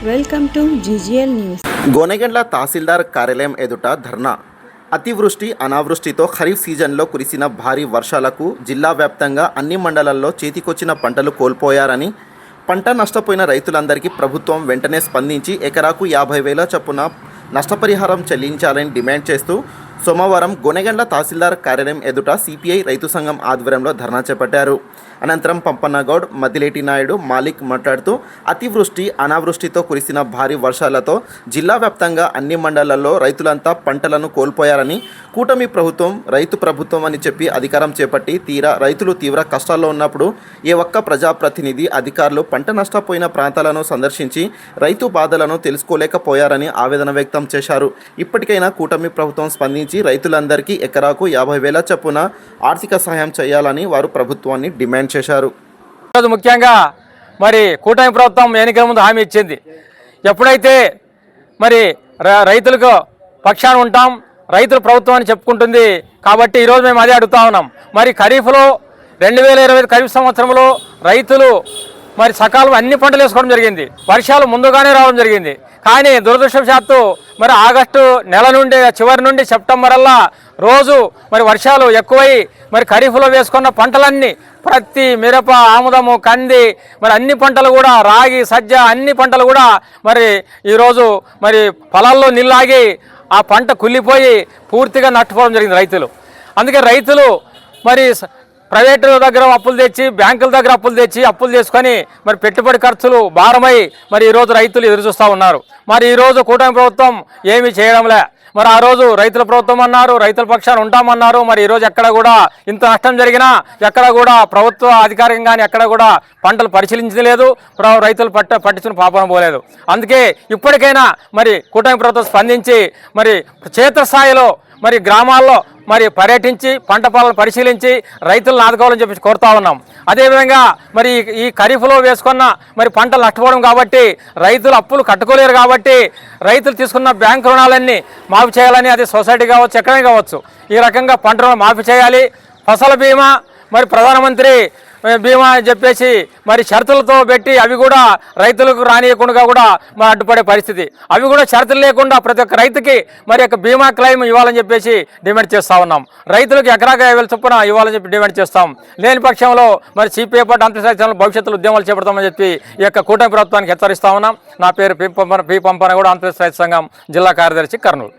Welcome to GGL news. Gonegandla తహసీల్దార్ కార్యాలయం ఎదుట ధర్నా. అతివృష్టి అనావృష్టితో ఖరీఫ్ సీజన్లో కురిసిన భారీ వర్షాలకు జిల్లా వ్యాప్తంగా అన్ని మండలాల్లో చేతికొచ్చిన పంటలు కోల్పోయారని, పంట నష్టపోయిన రైతులందరికీ ప్రభుత్వం వెంటనే స్పందించి ఎకరాకు 50,000 చొప్పున నష్టపరిహారం చెల్లించాలని డిమాండ్ చేస్తూ సోమవారం గోనెగండ్ల తహసీల్దార్ కార్యాలయం ఎదుట సిపిఐ రైతు సంఘం ఆధ్వర్యంలో ధర్నా చేపట్టారు. అనంతరం పంపన్నగౌడ్, మద్దిలేటి నాయుడు, మాలిక్ మాట్లాడుతూ అతివృష్టి అనావృష్టితో కురిసిన భారీ వర్షాలతో జిల్లా వ్యాప్తంగా అన్ని మండలాల్లో రైతులంతా పంటలను కోల్పోయారని, కూటమి ప్రభుత్వం రైతు ప్రభుత్వం అని చెప్పి అధికారం చేపట్టి రైతులు తీవ్ర కష్టాల్లో ఉన్నప్పుడు ఏ ఒక్క ప్రజాప్రతినిధి అధికారులు పంట నష్టపోయిన ప్రాంతాలను సందర్శించి రైతు బాధలను తెలుసుకోలేకపోయారని ఆవేదన వ్యక్తం చేశారు. ఇప్పటికైనా కూటమి ప్రభుత్వం స్పందించి రైతులందరికీ ఎకరాకు 50,000 చొప్పున ఆర్థిక సహాయం చేయాలని వారు ప్రభుత్వాన్ని డిమాండ్ చేశారు. ముఖ్యంగా మరి కూటమి ప్రభుత్వం ఎన్నికల ముందు హామీ ఇచ్చింది. ఎప్పుడైతే మరి రైతులకు పక్షాన ఉంటాం, రైతుల ప్రభుత్వం అని చెప్పుకుంటుంది. కాబట్టి ఈరోజు మేము అదే అడుగుతా ఉన్నాం. మరి ఖరీఫ్లో 2025 ఖరీఫ్ సంవత్సరంలో రైతులు మరి సకాలం అన్ని పంటలు వేసుకోవడం జరిగింది. వర్షాలు ముందుగానే రావడం జరిగింది. కానీ దురదృష్టవశాత్తు మరి ఆగస్టు నెల నుండి చివరి నుండి సెప్టెంబర్ అల్లా రోజు మరి వర్షాలు ఎక్కువై మరి ఖరీఫ్లో వేసుకున్న పంటలన్నీ ప్రతి మిరప, ఆముదము, కంది మరి అన్ని పంటలు కూడా, రాగి, సజ్జ అన్ని పంటలు కూడా మరి ఈరోజు మరి పొలాల్లో నీళ్ళాగి ఆ పంట కుళ్ళిపోయి పూర్తిగా నష్టపోవడం జరిగింది రైతులు. అందుకే రైతులు మరి ప్రైవేటు దగ్గర అప్పులు తెచ్చి, బ్యాంకుల దగ్గర అప్పులు చేసుకొని మరి పెట్టుబడి ఖర్చులు భారమై మరి ఈరోజు రైతులు ఎదురు చూస్తూ ఉన్నారు. మరి ఈరోజు కూటమి ప్రభుత్వం ఏమీ చేయడంలే. మరి ఆ రోజు రైతుల ప్రభుత్వం అన్నారు, రైతుల పక్షాన ఉంటామన్నారు. మరి ఈరోజు ఎక్కడ కూడా ఇంత నష్టం జరిగినా ఎక్కడ కూడా ప్రభుత్వ అధికారికంగానే ఎక్కడ కూడా పంటలు పరిశీలించలేదు, రైతులు పట్టించుకుని పాపన పోలేదు. అందుకే ఇప్పటికైనా మరి కూటమి ప్రభుత్వం స్పందించి మరి క్షేత్రస్థాయిలో మరి గ్రామాల్లో మరి పర్యటించి పంట పొలాలను పరిశీలించి రైతులను ఆదుకోవాలని చెప్పి కోరుతా ఉన్నాం. అదేవిధంగా మరి ఈ ఖరీఫ్లో వేసుకున్న మరి పంటలు నష్టపోవడం కాబట్టి రైతులు అప్పులు కట్టుకోలేరు. కాబట్టి రైతులు తీసుకున్న బ్యాంకు రుణాలన్నీ మాఫీ చేయాలని, అది సొసైటీ కావచ్చు, ఎక్కడైనా కావచ్చు, ఈ రకంగా పంట రుణం మాఫీ చేయాలి. ఫసల్ బీమా మరి ప్రధానమంత్రి బీమా అని చెప్పేసి మరి షరతులతో పెట్టి అవి కూడా రైతులకు రానియకుండా కూడా మరి అడ్డుపడే పరిస్థితి. అవి కూడా షరతులు లేకుండా ప్రతి ఒక్క రైతుకి మరి యొక్క బీమా క్లెయిమ్ ఇవ్వాలని చెప్పేసి డిమాండ్ చేస్తూ ఉన్నాం. రైతులకు ఎకరాకు 50,000 చొప్పున ఇవ్వాలని చెప్పి డిమాండ్ చేస్తాం. లేని పక్షంలో మరి సిపిఐ పార్టీ అంతర్జాతీయ భవిష్యత్తులో ఉద్యమాలు చేపడతామని చెప్పి ఈ యొక్క కూటమి ప్రభుత్వానికి హెచ్చరిస్తా ఉన్నాం. నా పేరు పి పంపన కూడా అంతర్జాతీయ సంఘం జిల్లా కార్యదర్శి, కర్నూలు.